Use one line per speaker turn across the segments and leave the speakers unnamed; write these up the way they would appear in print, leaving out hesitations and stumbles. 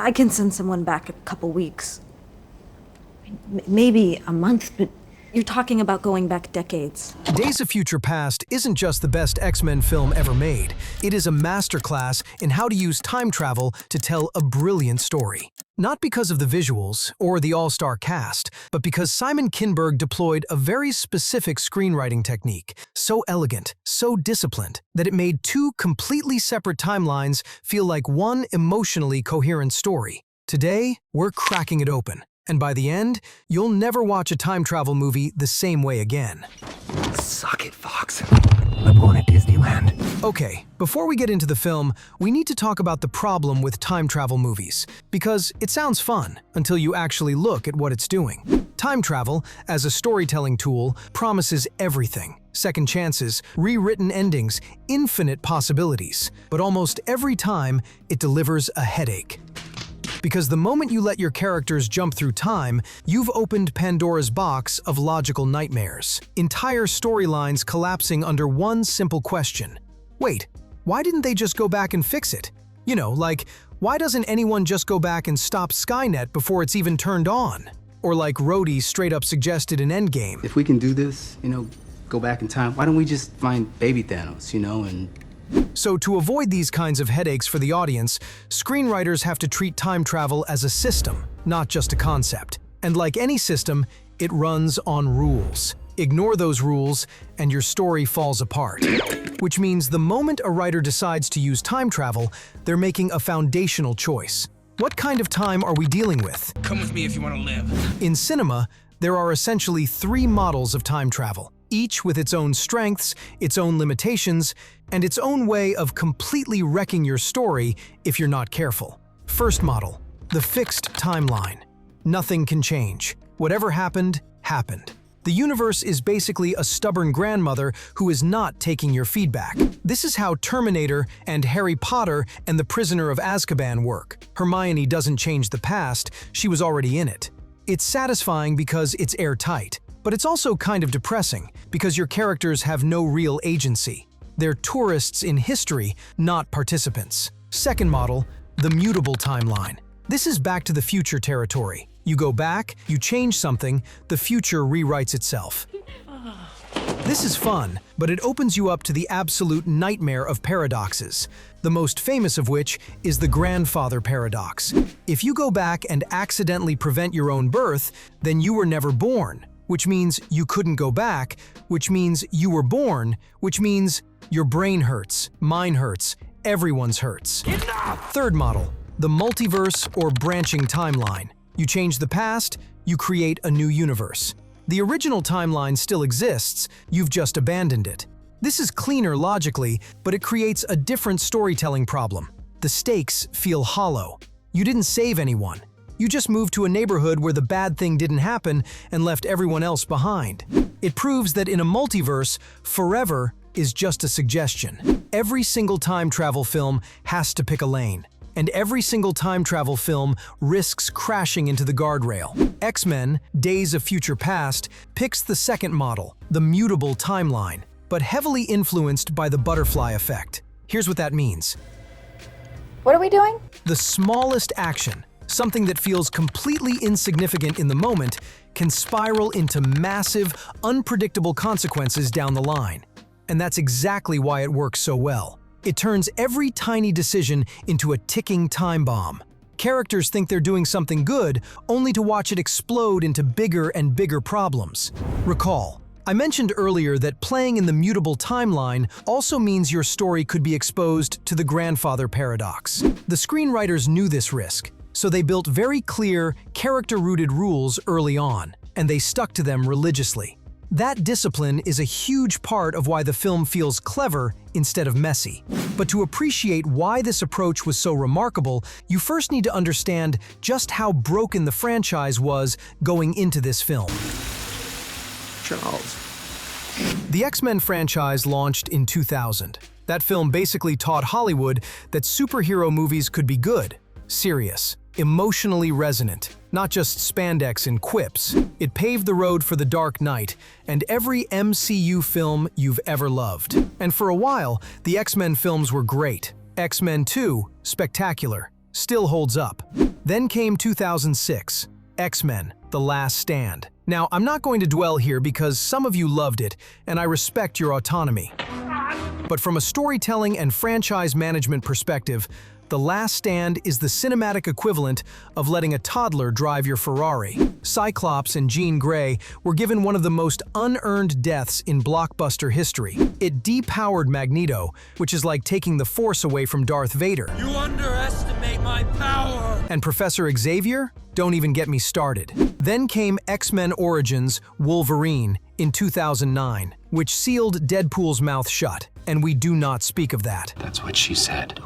I can send someone back a couple weeks. Maybe a month, but you're talking about going back decades.
Days of Future Past isn't just the best X-Men film ever made. It is a masterclass in how to use time travel to tell a brilliant story. Not because of the visuals or the all-star cast, but because Simon Kinberg deployed a very specific screenwriting technique, so elegant, so disciplined, that it made two completely separate timelines feel like one emotionally coherent story. Today, we're cracking it open. And by the end, you'll never watch a time travel movie the same way again.
Suck it, Fox. I'm going to Disneyland.
Okay, before we get into the film, we need to talk about the problem with time travel movies, because it sounds fun until you actually look at what it's doing. Time travel, as a storytelling tool, promises everything. Second chances, rewritten endings, infinite possibilities. But almost every time, it delivers a headache. Because the moment you let your characters jump through time, you've opened Pandora's box of logical nightmares. Entire storylines collapsing under one simple question. Wait, why didn't they just go back and fix it? You know, like, why doesn't anyone just go back and stop Skynet before it's even turned on? Or like Rhodey straight up suggested in Endgame.
If we can do this, go back in time, why don't we just find baby Thanos, and...
So to avoid these kinds of headaches for the audience, screenwriters have to treat time travel as a system, not just a concept. And like any system, it runs on rules. Ignore those rules, and your story falls apart. Which means the moment a writer decides to use time travel, they're making a foundational choice. What kind of time are we dealing with?
Come with me if you want to live.
In cinema, there are essentially three models of time travel, each with its own strengths, its own limitations, and its own way of completely wrecking your story if you're not careful. First model, the fixed timeline. Nothing can change. Whatever happened, happened. The universe is basically a stubborn grandmother who is not taking your feedback. This is how Terminator and Harry Potter and the Prisoner of Azkaban work. Hermione doesn't change the past, she was already in it. It's satisfying because it's airtight. But it's also kind of depressing, because your characters have no real agency. They're tourists in history, not participants. Second model, the mutable timeline. This is Back to the Future territory. You go back, you change something, the future rewrites itself. This is fun, but it opens you up to the absolute nightmare of paradoxes, the most famous of which is the grandfather paradox. If you go back and accidentally prevent your own birth, then you were never born. Which means you couldn't go back, which means you were born, which means your brain hurts, mine hurts, everyone's hurts. Third model, the multiverse or branching timeline. You change the past, you create a new universe. The original timeline still exists, you've just abandoned it. This is cleaner logically, but it creates a different storytelling problem. The stakes feel hollow. You didn't save anyone. You just moved to a neighborhood where the bad thing didn't happen and left everyone else behind. It proves that in a multiverse, forever is just a suggestion. Every single time travel film has to pick a lane, and every single time travel film risks crashing into the guardrail. X-Men, Days of Future Past, picks the second model, the mutable timeline, but heavily influenced by the butterfly effect. Here's what that means.
What are we doing?
The smallest action, something that feels completely insignificant in the moment, can spiral into massive, unpredictable consequences down the line. And that's exactly why it works so well. It turns every tiny decision into a ticking time bomb. Characters think they're doing something good, only to watch it explode into bigger and bigger problems. Recall, I mentioned earlier that playing in the mutable timeline also means your story could be exposed to the grandfather paradox. The screenwriters knew this risk, so they built very clear, character-rooted rules early on, and they stuck to them religiously. That discipline is a huge part of why the film feels clever instead of messy. But to appreciate why this approach was so remarkable, you first need to understand just how broken the franchise was going into this film.
Charles.
The X-Men franchise launched in 2000. That film basically taught Hollywood that superhero movies could be good, serious, emotionally resonant, not just spandex and quips. It paved the road for The Dark Knight and every MCU film you've ever loved. And for a while, the X-Men films were great. X-Men 2, spectacular, still holds up. Then came 2006, X-Men: The Last Stand. Now, I'm not going to dwell here because some of you loved it, and I respect your autonomy. But from a storytelling and franchise management perspective, The Last Stand is the cinematic equivalent of letting a toddler drive your Ferrari. Cyclops and Jean Grey were given one of the most unearned deaths in blockbuster history. It depowered Magneto, which is like taking the Force away from Darth Vader.
You underestimate my power!
And Professor Xavier? Don't even get me started. Then came X-Men Origins: Wolverine in 2009, which sealed Deadpool's mouth shut, and we do not speak of that.
That's what she said.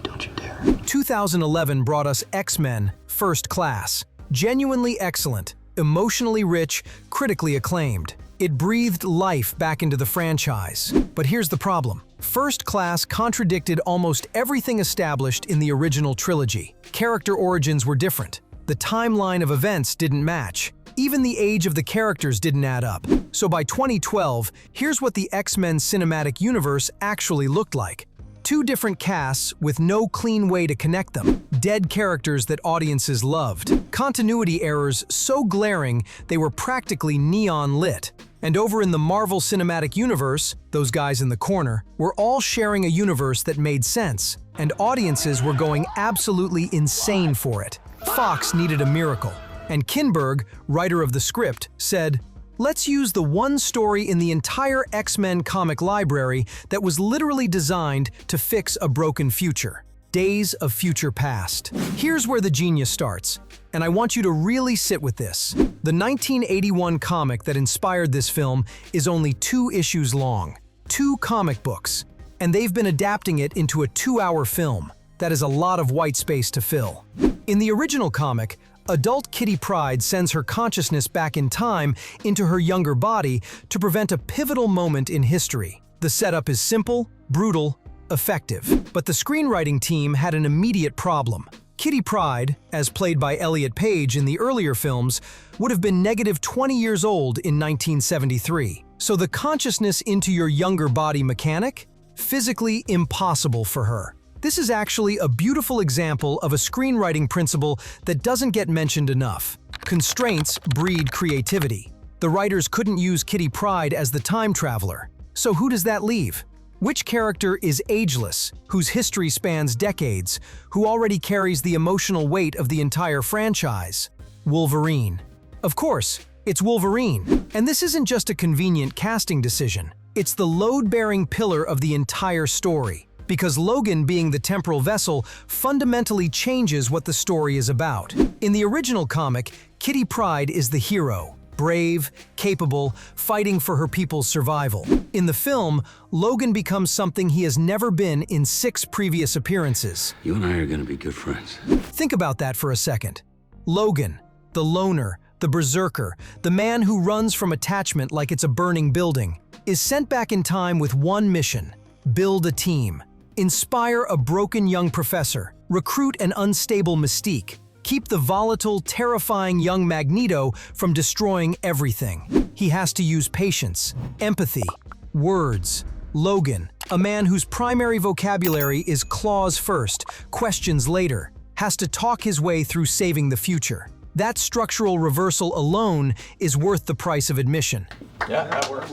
Don't you dare.
2011 brought us X-Men: First Class. Genuinely excellent, emotionally rich, critically acclaimed. It breathed life back into the franchise. But here's the problem. First Class contradicted almost everything established in the original trilogy. Character origins were different. The timeline of events didn't match. Even the age of the characters didn't add up. So by 2012, here's what the X-Men cinematic universe actually looked like. Two different casts with no clean way to connect them. Dead characters that audiences loved. Continuity errors so glaring they were practically neon lit. And over in the Marvel Cinematic Universe, those guys in the corner, were all sharing a universe that made sense, and audiences were going absolutely insane for it. Fox needed a miracle, and Kinberg, writer of the script, said, "Let's use the one story in the entire X-Men comic library that was literally designed to fix a broken future. Days of Future Past." Here's where the genius starts, and I want you to really sit with this. The 1981 comic that inspired this film is only 2 issues long. 2 comic books, and they've been adapting it into a 2-hour film. That is a lot of white space to fill. In the original comic, adult Kitty Pryde sends her consciousness back in time into her younger body to prevent a pivotal moment in history. The setup is simple, brutal, effective. But the screenwriting team had an immediate problem. Kitty Pryde, as played by Elliot Page in the earlier films, would have been negative 20 years old in 1973. So the consciousness into your younger body mechanic? Physically impossible for her. This is actually a beautiful example of a screenwriting principle that doesn't get mentioned enough. Constraints breed creativity. The writers couldn't use Kitty Pryde as the time traveler. So who does that leave? Which character is ageless, whose history spans decades, who already carries the emotional weight of the entire franchise? Wolverine. Of course, it's Wolverine. And this isn't just a convenient casting decision. It's the load-bearing pillar of the entire story. Because Logan being the temporal vessel fundamentally changes what the story is about. In the original comic, Kitty Pryde is the hero, brave, capable, fighting for her people's survival. In the film, Logan becomes something he has never been in 6 previous appearances.
You and I are gonna be good friends.
Think about that for a second. Logan, the loner, the berserker, the man who runs from attachment like it's a burning building, is sent back in time with one mission: build a team. Inspire a broken young professor, recruit an unstable Mystique, keep the volatile, terrifying young Magneto from destroying everything. He has to use patience, empathy, words. Logan, a man whose primary vocabulary is claws first, questions later, has to talk his way through saving the future. That structural reversal alone is worth the price of admission.
Yeah, that works.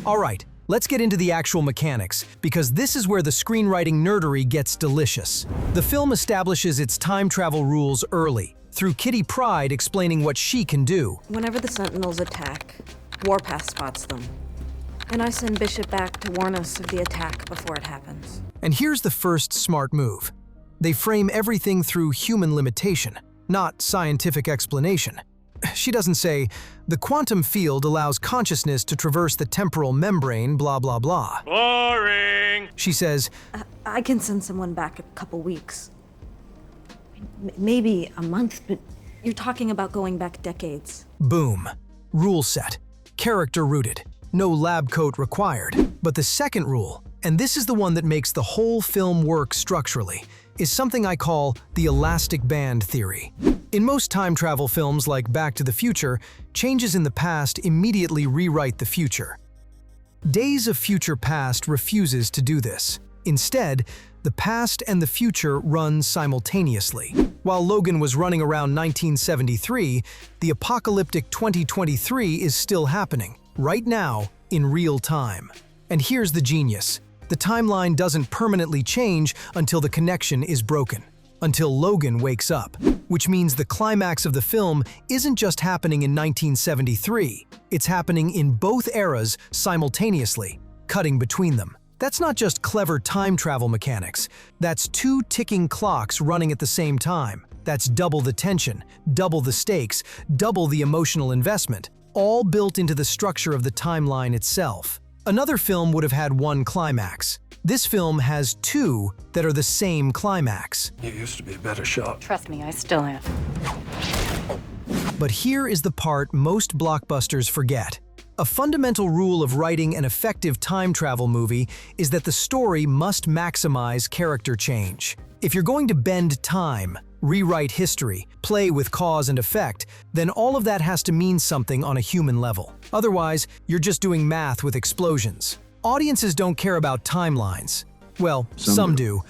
All right. Let's get into the actual mechanics, because this is where the screenwriting nerdery gets delicious. The film establishes its time travel rules early, through Kitty Pryde explaining what she can do.
Whenever the Sentinels attack, Warpath spots them. And I send Bishop back to warn us of the attack before it happens.
And here's the first smart move. They frame everything through human limitation, not scientific explanation. She doesn't say, "The quantum field allows consciousness to traverse the temporal membrane, blah blah blah."
Boring!
She says,
I can send someone back a couple weeks. Maybe a month, but you're talking about going back decades.
boom. Rule set. Character rooted. No lab coat required. But the second rule, and this is the one that makes the whole film work structurally, is something I call the elastic band theory. In most time travel films like Back to the Future, changes in the past immediately rewrite the future. Days of Future Past refuses to do this. Instead, The past and the future run simultaneously. While Logan was running around 1973, the apocalyptic 2023 is still happening, right now, in real time. And here's the genius. The timeline doesn't permanently change until the connection is broken, until Logan wakes up, which means the climax of the film isn't just happening in 1973, it's happening in both eras simultaneously, cutting between them. That's not just clever time travel mechanics, that's two ticking clocks running at the same time. That's double the tension, double the stakes, double the emotional investment, all built into the structure of the timeline itself. Another film would have had one climax. This film has two that are the same climax.
You used to be a better shot.
Trust me, I still am.
But here is the part most blockbusters forget. A fundamental rule of writing an effective time travel movie is that the story must maximize character change. If you're going to bend time, rewrite history, play with cause and effect, then all of that has to mean something on a human level. Otherwise, you're just doing math with explosions. Audiences don't care about timelines. Well, some do.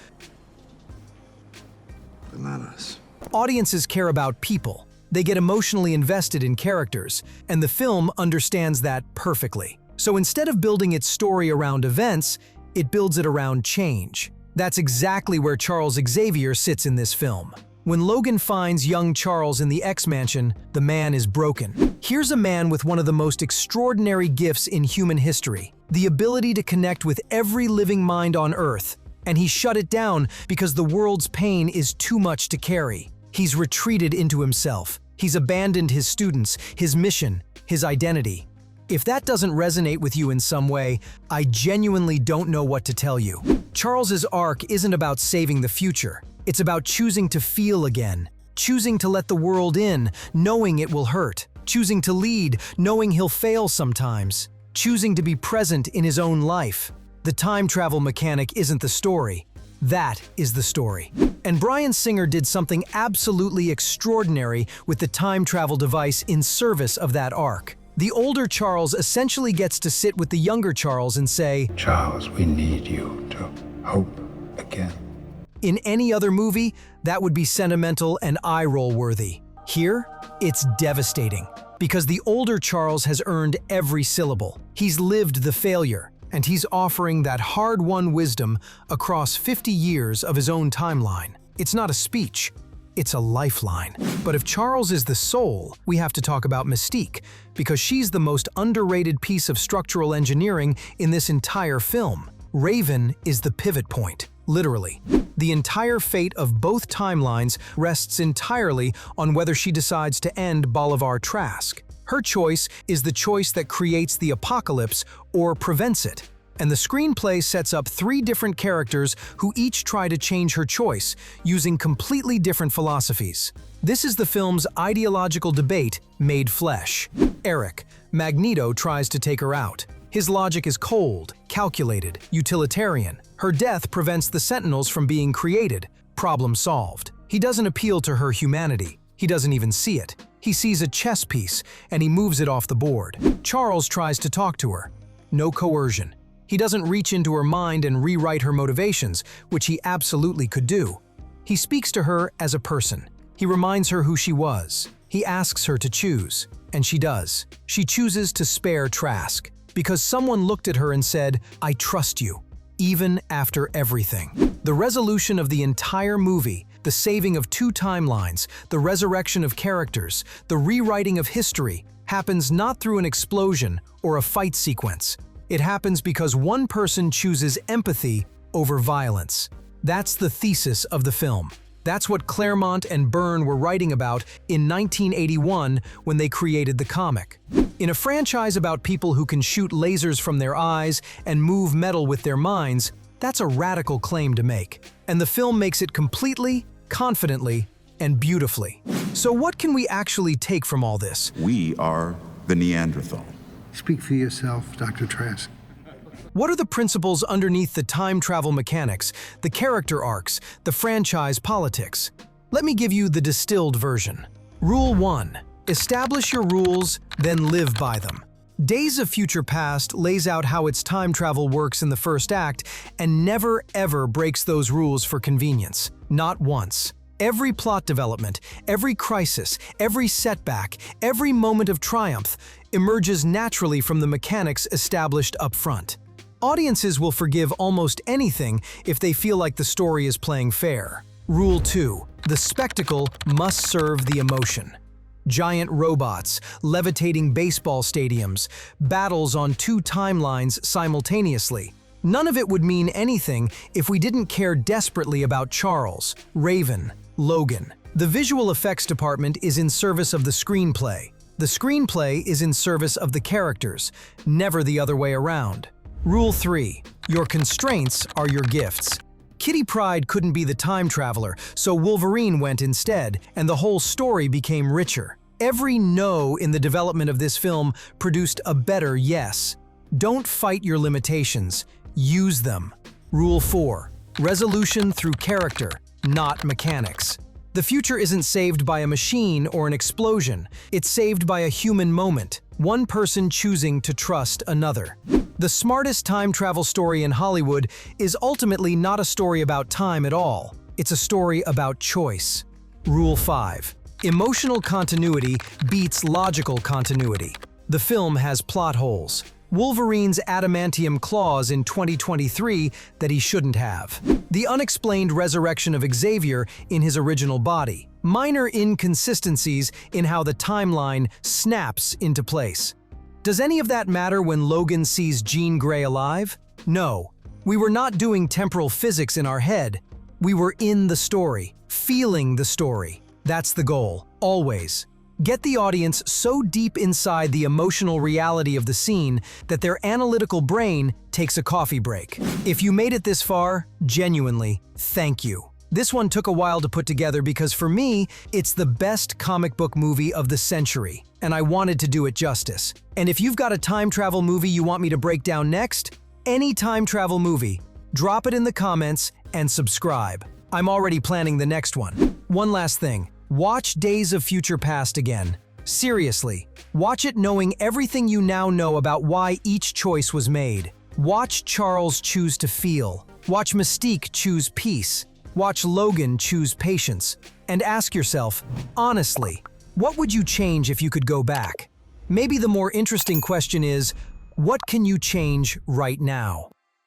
Bananas.
Audiences care about people. They get emotionally invested in characters, and the film understands that perfectly. So instead of building its story around events, it builds it around change. That's exactly where Charles Xavier sits in this film. When Logan finds young Charles in the X-Mansion, the man is broken. Here's a man with one of the most extraordinary gifts in human history, the ability to connect with every living mind on Earth, and he shut it down because the world's pain is too much to carry. He's retreated into himself. He's abandoned his students, his mission, his identity. If that doesn't resonate with you in some way, I genuinely don't know what to tell you. Charles's arc isn't about saving the future. It's about choosing to feel again, choosing to let the world in, knowing it will hurt, choosing to lead, knowing he'll fail sometimes, choosing to be present in his own life. The time travel mechanic isn't the story. That is the story. And Bryan Singer did something absolutely extraordinary with the time travel device in service of that arc. The older Charles essentially gets to sit with the younger Charles and say,
Charles, we need you to hope again.
in any other movie, that would be sentimental and eye-roll worthy. Here, it's devastating, because the older Charles has earned every syllable. He's lived the failure, and he's offering that hard-won wisdom across 50 years of his own timeline. It's not a speech, it's a lifeline. But if Charles is the soul, we have to talk about Mystique, because she's the most underrated piece of structural engineering in this entire film. Raven is the pivot point, literally. The entire fate of both timelines rests entirely on whether she decides to end Bolivar Trask. Her choice is the choice that creates the apocalypse or prevents it. And the screenplay sets up 3 different characters who each try to change her choice, using completely different philosophies. This is the film's ideological debate made flesh. Eric, Magneto, tries to take her out. His logic is cold, calculated, utilitarian. Her death prevents the Sentinels from being created. Problem solved. He doesn't appeal to her humanity. He doesn't even see it. He sees a chess piece, and he moves it off the board. Charles tries to talk to her. No coercion. He doesn't reach into her mind and rewrite her motivations, which he absolutely could do. He speaks to her as a person. He reminds her who she was. He asks her to choose, and she does. She chooses to spare Trask, because someone looked at her and said, "I trust you, even after everything." The resolution of the entire movie, the saving of 2 timelines, the resurrection of characters, the rewriting of history, happens not through an explosion or a fight sequence. It happens because one person chooses empathy over violence. That's the thesis of the film. That's what Claremont and Byrne were writing about in 1981 when they created the comic. In a franchise about people who can shoot lasers from their eyes and move metal with their minds, that's a radical claim to make. And the film makes it completely, confidently, and beautifully. So what can we actually take from all this?
We are the Neanderthal.
Speak for yourself, Dr. Trask.
What are the principles underneath the time travel mechanics, the character arcs, the franchise politics? Let me give you the distilled version. Rule 1. Establish your rules, then live by them. Days of Future Past lays out how its time travel works in the first act and never ever breaks those rules for convenience. Not once. Every plot development, every crisis, every setback, every moment of triumph emerges naturally from the mechanics established up front. Audiences will forgive almost anything if they feel like the story is playing fair. Rule 2. The spectacle must serve the emotion. Giant robots, levitating baseball stadiums, battles on two timelines simultaneously. None of it would mean anything if we didn't care desperately about Charles, Raven, Logan. The visual effects department is in service of the screenplay. The screenplay is in service of the characters, never the other way around. Rule 3. Your constraints are your gifts. Kitty Pryde couldn't be the time traveler, so Wolverine went instead, and the whole story became richer. Every no in the development of this film produced a better yes. Don't fight your limitations, use them. Rule 4. Resolution through character, not mechanics. The future isn't saved by a machine or an explosion, it's saved by a human moment, one person choosing to trust another. The smartest time travel story in Hollywood is ultimately not a story about time at all. It's a story about choice. Rule 5. Emotional continuity beats logical continuity. The film has plot holes. Wolverine's adamantium claws in 2023 that he shouldn't have. The unexplained resurrection of Xavier in his original body. Minor inconsistencies in how the timeline snaps into place. Does any of that matter when Logan sees Jean Grey alive? No. We were not doing temporal physics in our head. We were in the story, feeling the story. That's the goal, always. Get the audience so deep inside the emotional reality of the scene that their analytical brain takes a coffee break. If you made it this far, genuinely, thank you. This one took a while to put together because for me, it's the best comic book movie of the century, and I wanted to do it justice. And if you've got a time travel movie you want me to break down next, any time travel movie, drop it in the comments and subscribe. I'm already planning the next one. One last thing. Watch Days of Future Past again. Seriously, watch it knowing everything you now know about why each choice was made. Watch Charles choose to feel. Watch Mystique choose peace. Watch Logan choose patience. And ask yourself, honestly, what would you change if you could go back? Maybe the more interesting question is, what can you change right now?